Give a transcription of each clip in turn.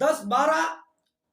10-12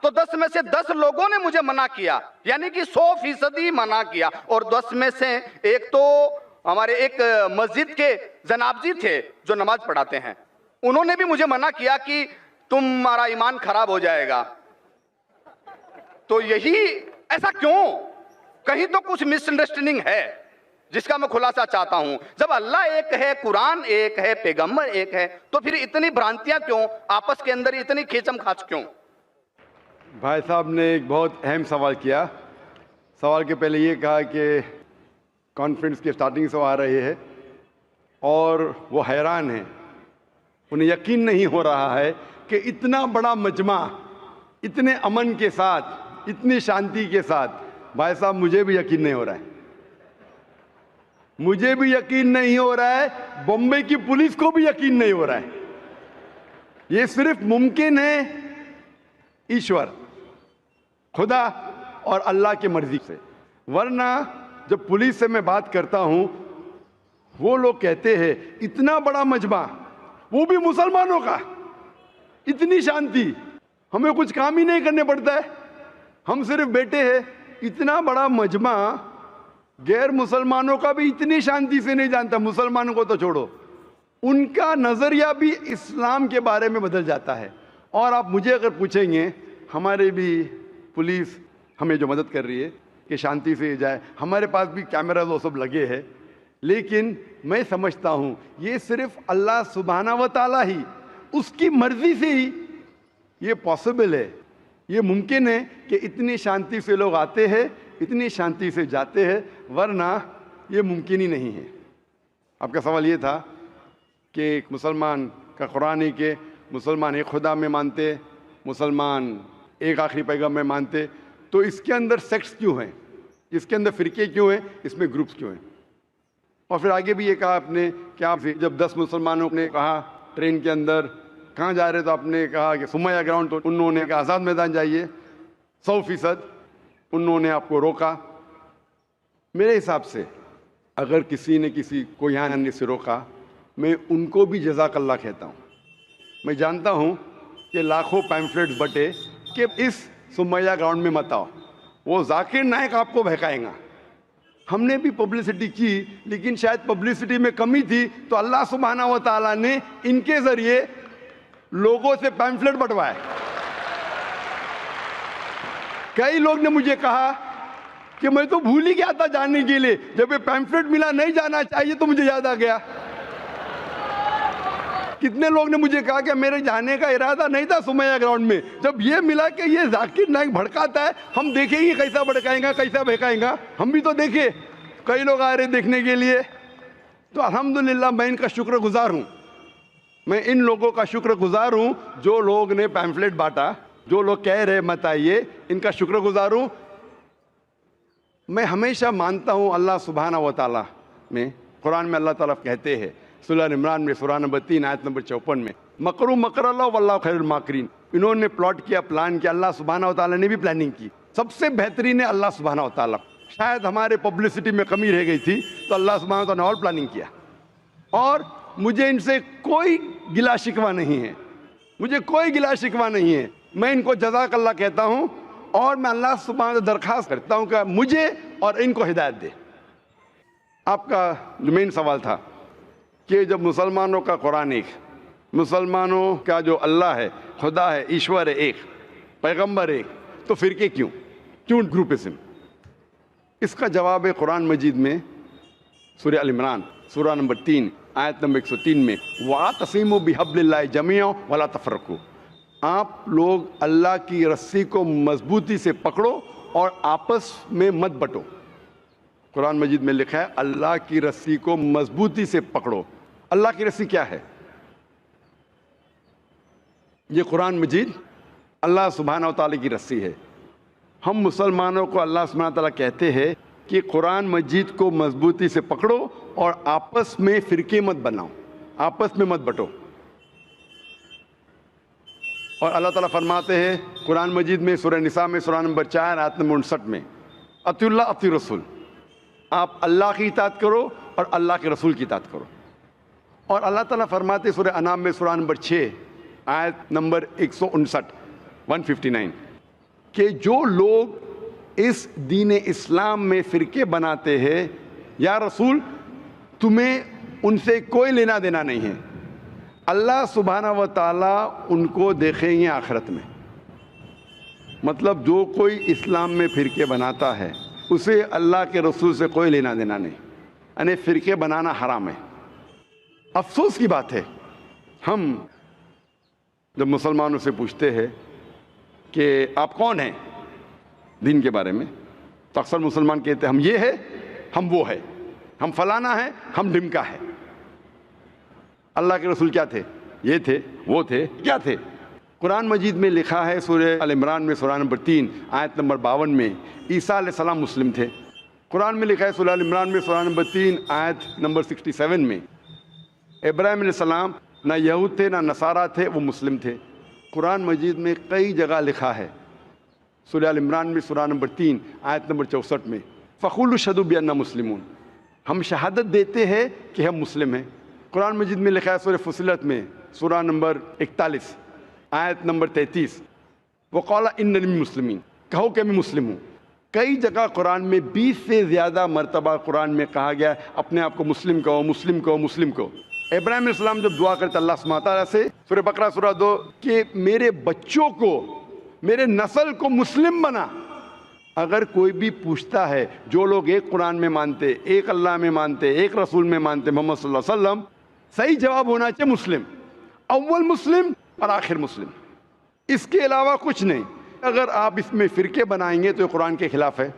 تو 10 میں سے 10 لوگوں نے مجھے منع کیا، یعنی کہ 100% منع کیا. اور 10 میں سے ایک تو ہمارے ایک مسجد کے جناب جی تھے جو نماز پڑھاتے ہیں، انہوں نے بھی مجھے منع کیا کہ تمہارا ایمان خراب ہو جائے گا. تو یہی ایسا کیوں؟ کہیں تو کچھ مس انڈرسٹینڈنگ ہے جس کا میں خلاصہ چاہتا ہوں. جب اللہ ایک ہے، قرآن ایک ہے، پیغمبر ایک ہے، تو پھر اتنی بھرانتیاں کیوں؟ آپس کے اندر اتنی کھیچم کھاچ کیوں؟ بھائی صاحب نے ایک بہت اہم سوال کیا. سوال کے پہلے یہ کہا کہ کانفرنس کی سٹارٹنگ سے وہ آ رہے ہیں اور وہ حیران ہیں، انہیں یقین نہیں ہو رہا ہے کہ اتنا بڑا مجمع اتنے امن کے ساتھ، اتنی شانتی کے ساتھ. بھائی صاحب مجھے بھی یقین نہیں ہو رہا ہے، مجھے بھی یقین نہیں ہو رہا ہے، بمبئی کی پولیس کو بھی یقین نہیں ہو رہا ہے. یہ صرف ممکن ہے ایشور، خدا اور اللہ کی مرضی سے. ورنہ جب پولیس سے میں بات کرتا ہوں، وہ لوگ کہتے ہیں اتنا بڑا مجمع، وہ بھی مسلمانوں کا، اتنی شانتی، ہمیں کچھ کام ہی نہیں کرنے پڑتا ہے، ہم صرف بیٹھے ہیں. اتنا بڑا مجمع غیر مسلمانوں کا بھی اتنی شانتی سے نہیں جانتا. مسلمانوں کو تو چھوڑو، ان کا نظریہ بھی اسلام کے بارے میں بدل جاتا ہے. اور آپ مجھے اگر پوچھیں گے، ہمارے بھی پولیس ہمیں جو مدد کر رہی ہے کہ شانتی سے جائے، ہمارے پاس بھی کیمراز وہ سب لگے ہیں، لیکن میں سمجھتا ہوں یہ صرف اللہ سبحانہ و تعالیٰ ہی، اس کی مرضی سے ہی یہ پاسبل ہے، یہ ممکن ہے کہ اتنی شانتی سے لوگ آتے ہیں، اتنی شانتی سے جاتے ہیں، ورنہ یہ ممکن ہی نہیں ہے. آپ کا سوال یہ تھا کہ ایک مسلمان کا قرآن ہے کہ مسلمان ایک خدا میں مانتے، مسلمان ایک آخری پیغمبر میں مانتے، تو اس کے اندر سیکٹس کیوں ہیں، اس کے اندر فرقے کیوں ہیں، اس میں گروپس کیوں ہیں؟ اور پھر آگے بھی یہ کہا آپ نے کہ آپ جب 10 مسلمانوں نے کہا ٹرین کے اندر کہاں جا رہے تو آپ نے کہا کہ سمیہ گراؤنڈ، تو انہوں نے کہا آزاد میدان جائیے. 100% انہوں نے آپ کو روکا. میرے حساب سے اگر کسی نے کسی کو یہاں آنے سے روکا، میں ان کو بھی جزاک اللہ کہتا ہوں. میں جانتا ہوں کہ لاکھوں پیمفلیٹس بٹے کہ اس سمیہ گراؤنڈ میں مت آؤ، وہ ذاکر نائک آپ کو بہکائیں گا. ہم نے بھی پبلسٹی کی، لیکن شاید پبلسٹی میں کمی تھی تو اللہ سبحانہ و تعالیٰ نے ان کے ذریعے لوگوں سے پیمفلیٹ بٹوائے. کئی لوگ نے مجھے کہا کہ میں تو بھول ہی گیا تھا جانے کے لیے، جب یہ پیمفلیٹ ملا نہیں جانا چاہیے تو مجھے یاد آ گیا. کتنے لوگ نے مجھے کہا کہ میرے جانے کا ارادہ نہیں تھا سمیہ گراؤنڈ میں، جب یہ ملا کہ یہ ذاکر نائک بھڑکاتا ہے، ہم دیکھیں گے کیسا بھڑکائیں گا، کیسا بہکائیں گا. ہم بھی تو دیکھے، کئی لوگ آ رہے دیکھنے کے لیے. تو الحمدللہ میں ان کا شکر گزار ہوں، میں ان لوگوں کا شکر گزار ہوں جو لوگ نے پیمفلیٹ بانٹا، جو لوگ کہہ رہے مت آئیے، ان کا شکر گزار ہوں. میں ہمیشہ مانتا ہوں اللہ سبحانہ و تعالیٰ میں، قرآن میں اللہ تعالیٰ کہتے ہیں سورہ عمران میں سورہ نمبر 3 آیت نمبر 54 میں، مکروا مکر اللہ واللہ خیر الماکرین. انہوں نے پلاٹ کیا، پلان کیا، اللہ سبحانہ و تعالیٰ نے بھی پلاننگ کی. سب سے بہترین ہے اللہ سبحانہ و تعالیٰ. شاید ہمارے پبلسٹی میں کمی رہ گئی تھی تو اللہ سبحانہ و تعالیٰ نے اور پلاننگ کیا. اور مجھے ان سے کوئی گلا شکوہ نہیں ہے، مجھے کوئی گلا شکوہ نہیں ہے. میں ان کو جزاک اللہ کہتا ہوں، اور میں اللہ سبحانہ درخواست کرتا ہوں کہ مجھے اور ان کو ہدایت دے. آپ کا جو مین سوال تھا کہ جب مسلمانوں کا قرآن ایک، مسلمانوں کا جو اللہ ہے، خدا ہے، ایشور ہے ایک، پیغمبر ایک، تو فرقے کیوں گروپزم؟ اس کا جواب ہے قرآن مجید میں سورہ ال عمران سورہ نمبر 3 آیت نمبر 103 میں، وَاعْتَصِمُوا بِحَبْلِ اللَّهِ جَمِيعًا وَلَا تَفَرَّقُوا. آپ لوگ اللہ کی رسی کو مضبوطی سے پکڑو اور آپس میں مت بٹو. قرآن مجید میں لکھا ہے اللہ کی رسی کو مضبوطی سے پکڑو. اللہ کی رسی کیا ہے؟ یہ قرآن مجید اللہ سبحانہ و تعالیٰ کی رسی ہے. ہم مسلمانوں کو اللہ سبحانہ و تعالیٰ کہتے ہیں کہ قرآن مجید کو مضبوطی سے پکڑو اور آپس میں فرقے مت بناؤ، آپس میں مت بٹو. اور اللہ تعالیٰ فرماتے ہیں قرآن مجید میں سورہ نساء میں سورہ نمبر 4 آیت نمبر 59 میں، اطیعوا اللہ اطیعوا الرسول. آپ اللہ کی اطاعت کرو اور اللہ کے رسول کی اطاعت کرو. اور اللہ تعالیٰ فرماتے سورہ انعام میں سورہ نمبر 6 آیت نمبر 159 کہ جو لوگ اس دین اسلام میں فرقے بناتے ہیں، یا رسول تمہیں ان سے کوئی لینا دینا نہیں ہے، اللہ سبحانہ و تعالیٰ ان کو دیکھیں گے آخرت میں۔ مطلب جو کوئی اسلام میں فرقے بناتا ہے اسے اللہ کے رسول سے کوئی لینا دینا نہیں، یعنی فرقے بنانا حرام ہے۔ افسوس کی بات ہے، ہم جب مسلمانوں سے پوچھتے ہیں کہ آپ کون ہیں دین کے بارے میں، تو اکثر مسلمان کہتے ہیں ہم یہ ہے، ہم وہ ہے، ہم فلانا ہے، ہم ڈمکا ہے۔ اللہ کے رسول کیا تھے؟ یہ تھے، وہ تھے، کیا تھے؟ قرآن مجید میں لکھا ہے سورہ ال عمران میں سورہ نمبر 3 آیت نمبر 52 میں عیسیٰ علیہ السلام مسلم تھے۔ قرآن میں لکھا ہے سورہ ال عمران میں سورہ نمبر 3 آیت نمبر 67 میں ابراہیم علیہ السلام نہ یہود تھے نہ نصارہ تھے، وہ مسلم تھے۔ قرآن مجید میں کئی جگہ لکھا ہے، سورہ ال عمران میں سورہ نمبر 3 آیت نمبر 64 میں فقولوا اشہدوا بأننا مسلمون، ہم شہادت دیتے ہیں کہ ہم مسلم ہیں۔ قرآن مجید میں لکھا ہے سورہ فصلت میں سورہ نمبر 41 آیت نمبر 33 وقال اننی من المسلمین، کہو کہ میں مسلم ہوں۔ کئی جگہ قرآن میں 20 سے زیادہ مرتبہ قرآن میں کہا گیا اپنے آپ کو مسلم کہو، مسلم کہو، مسلم کہو۔ ابراہیم علیہ السلام جب دعا کرتے اللہ سبحانہ تعالیٰ سے سورہ بقرہ سورہ 2 کہ میرے بچوں کو، میرے نسل کو مسلم بنا۔ اگر کوئی بھی پوچھتا ہے، جو لوگ ایک قرآن میں مانتے، ایک اللہ میں مانتے، ایک رسول میں مانتے محمد صلی اللہ علیہ وسلم، صحیح جواب ہونا چاہیے مسلم، اول مسلم اور آخر مسلم، اس کے علاوہ کچھ نہیں۔ اگر آپ اس میں فرقے بنائیں گے تو یہ قرآن کے خلاف ہے۔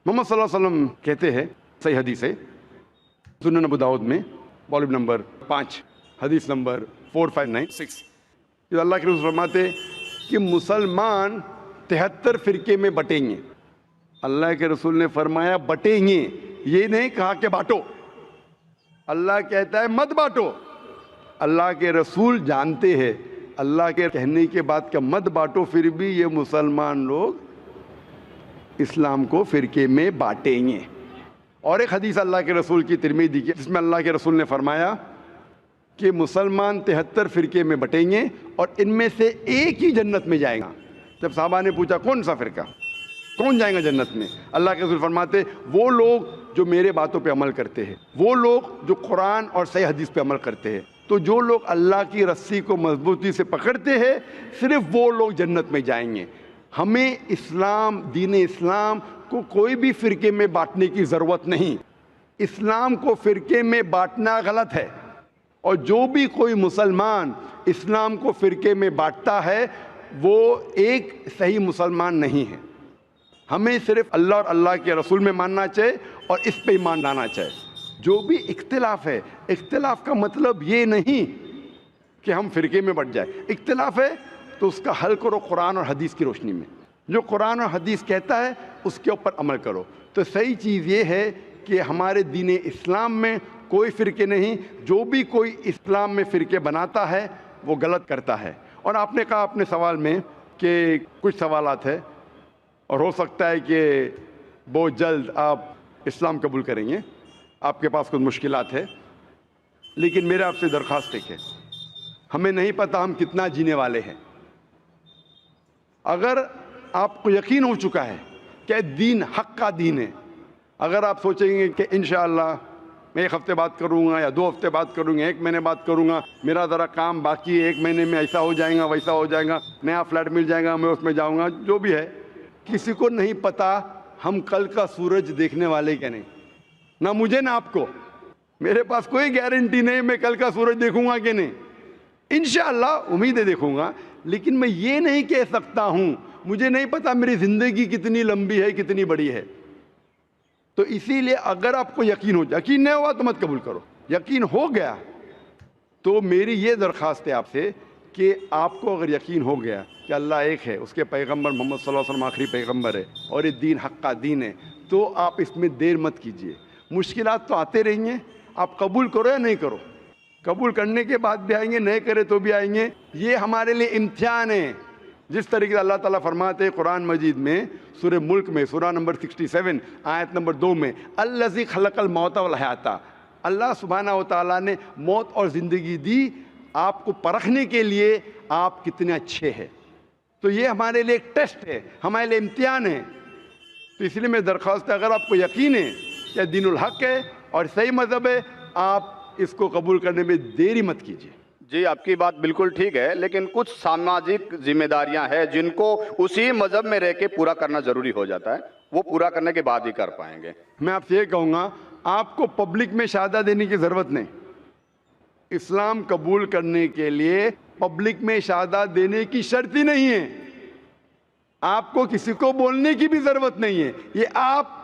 محمد صلی اللہ علیہ وسلم کہتے ہیں، صحیح حدیث ہے سنن ابو داؤد میں والیوم نمبر 5 حدیث نمبر 4596، جو اللہ کے رسول فرماتے کہ مسلمان 73 فرقے میں بٹیں گے۔ اللہ کے رسول نے فرمایا بٹیں گے، یہ نہیں کہا کہ بانٹو۔ اللہ کہتا ہے مت بانٹو۔ اللہ کے رسول جانتے ہیں اللہ کے کہنے کے بعد کہ مت بانٹو، پھر بھی یہ مسلمان لوگ اسلام کو فرقے میں بانٹیں گے۔ اور ایک حدیث اللہ کے رسول کی ترمذی کی، جس میں اللہ کے رسول نے فرمایا کہ مسلمان 73 فرقے میں بٹیں گے اور ان میں سے ایک ہی جنت میں جائے گا۔ جب صحابہ نے پوچھا کون سا فرقہ، کون جائیں گا جنت میں، اللہ کے رسول فرماتے وہ لوگ جو میرے باتوں پہ عمل کرتے ہیں، وہ لوگ جو قرآن اور صحیح حدیث پہ عمل کرتے ہیں۔ تو جو لوگ اللہ کی رسی کو مضبوطی سے پکڑتے ہیں، صرف وہ لوگ جنت میں جائیں گے۔ ہمیں اسلام، دین اسلام کو کوئی بھی فرقے میں بانٹنے کی ضرورت نہیں۔ اسلام کو فرقے میں بانٹنا غلط ہے، اور جو بھی کوئی مسلمان اسلام کو فرقے میں بانٹتا ہے وہ ایک صحیح مسلمان نہیں ہے۔ ہمیں صرف اللہ اور اللہ کے رسول میں ماننا چاہیے اور اس پہ ایمان لانا چاہیے۔ جو بھی اختلاف ہے، اختلاف کا مطلب یہ نہیں کہ ہم فرقے میں بٹ جائیں۔ اختلاف ہے تو اس کا حل کرو قرآن اور حدیث کی روشنی میں، جو قرآن اور حدیث کہتا ہے اس کے اوپر عمل کرو۔ تو صحیح چیز یہ ہے کہ ہمارے دین اسلام میں کوئی فرقے نہیں، جو بھی کوئی اسلام میں فرقے بناتا ہے وہ غلط کرتا ہے۔ اور آپ نے کہا اپنے سوال میں کہ کچھ سوالات ہیں اور ہو سکتا ہے کہ بہت جلد آپ اسلام قبول کریں گے، آپ کے پاس کچھ مشکلات ہے، لیکن میرے آپ سے درخواست ہے، ہمیں نہیں پتہ ہم کتنا جینے والے ہیں۔ اگر آپ کو یقین ہو چکا ہے کہ دین حق کا دین ہے، اگر آپ سوچیں گے کہ انشاءاللہ میں 1 ہفتے بعد کروں گا یا 2 ہفتے بعد کروں گا، 1 مہینے بعد کروں گا، میرا ذرا کام باقی ہے، 1 مہینے میں ایسا ہو جائے گا، ویسا ہو جائے گا، نیا فلیٹ مل جائے گا، میں اس میں جاؤں گا، جو بھی ہے، کسی کو نہیں پتہ ہم کل کا سورج دیکھنے والے کہ نہیں، نہ مجھے نہ آپ کو۔ میرے پاس کوئی گارنٹی نہیں میں کل کا سورج دیکھوں گا کہ نہیں، انشاءاللہ امید ہے دیکھوں گا، لیکن میں یہ نہیں کہہ سکتا ہوں، مجھے نہیں پتا میری زندگی کتنی لمبی ہے، کتنی بڑی ہے۔ تو اسی لیے اگر آپ کو یقین ہو جائے، یقین نہیں ہوا تو مت قبول کرو، یقین ہو گیا تو میری یہ درخواست ہے آپ سے کہ آپ کو اگر یقین ہو گیا کہ اللہ ایک ہے، اس کے پیغمبر محمد صلی اللہ علیہ وسلم آخری پیغمبر ہے اور یہ دین حق کا دین ہے، تو آپ اس میں دیر مت کیجئے۔ مشکلات تو آتے رہیں گے، آپ قبول کرو یا نہیں کرو، قبول کرنے کے بعد بھی آئیں گے، نہیں کرے تو بھی آئیں گے، یہ ہمارے لیے امتحان ہے۔ جس طریقے سے اللہ تعالیٰ فرماتے ہیں قرآن مجید میں سورہ ملک میں سورہ نمبر 67 آیت نمبر 2 میں الذی خلق الموت والحیات، اللہ سبحانہ و تعالیٰ نے موت اور زندگی دی آپ کو پرکھنے کے لیے، آپ کتنے اچھے ہیں. تو یہ ہمارے لیے ایک ٹیسٹ ہے, ہمارے لیے امتحان ہے. تو اس لیے میں درخواست ہے, اگر آپ کو یقین ہے کہ دین الحق ہے اور صحیح مذہب ہے, آپ اس کو قبول کرنے میں دیری مت کیجیے. جی آپ کی بات بالکل ٹھیک ہے, لیکن کچھ سماجک ذمہ داریاں ہیں جن کو اسی مذہب میں رہ کے پورا کرنا ضروری ہو جاتا ہے, وہ پورا کرنے کے بعد ہی کر پائیں گے. میں آپ سے یہ کہوں گا, آپ کو پبلک میں شہادہ دینے کی ضرورت نہیں. اسلام قبول کرنے کے لیے پبلک میں شہادہ دینے کی شرط ہی نہیں ہے. آپ کو کسی کو بولنے کی بھی ضرورت نہیں ہے. یہ آپ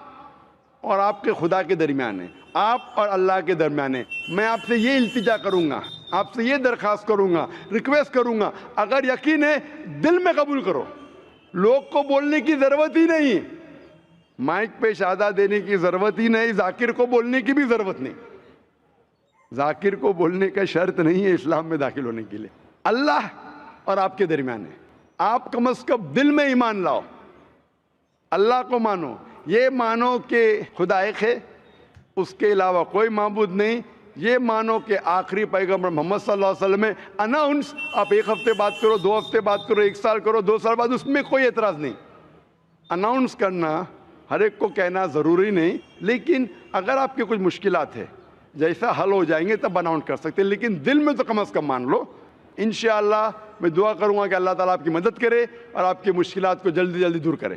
اور آپ کے خدا کے درمیان ہے, آپ اور اللہ کے درمیان ہے. میں آپ سے یہ التجا کروں گا, آپ سے یہ درخواست کروں گا, ریکویسٹ کروں گا, اگر یقین ہے دل میں قبول کرو. لوگ کو بولنے کی ضرورت ہی نہیں, مائک پہ شہادہ دینے کی ضرورت ہی نہیں, ذاکر کو بولنے کی بھی ضرورت نہیں. ذاکر کو بولنے کا شرط نہیں ہے اسلام میں داخل ہونے کے لیے. اللہ اور آپ کے درمیان ہے. آپ کم از کم دل میں ایمان لاؤ, اللہ کو مانو, یہ مانو کہ خدا ایک ہے, اس کے علاوہ کوئی معبود نہیں. یہ مانو کہ آخری پیغمبر محمد صلی اللہ علیہ وسلم ہے. اناؤنس آپ 1 ہفتے بات کرو, 2 ہفتے بات کرو, 1 سال کرو, 2 سال بعد, اس میں کوئی اعتراض نہیں. اناؤنس کرنا ہر ایک کو کہنا ضروری نہیں, لیکن اگر آپ کے کچھ مشکلات ہے جیسا حل ہو جائیں گے تب اناؤنس کر سکتے ہیں, لیکن دل میں تو کم از کم مان لو. انشاءاللہ میں دعا کروں گا کہ اللہ تعالیٰ آپ کی مدد کرے اور آپ کی مشکلات کو جلدی جلدی دور کرے.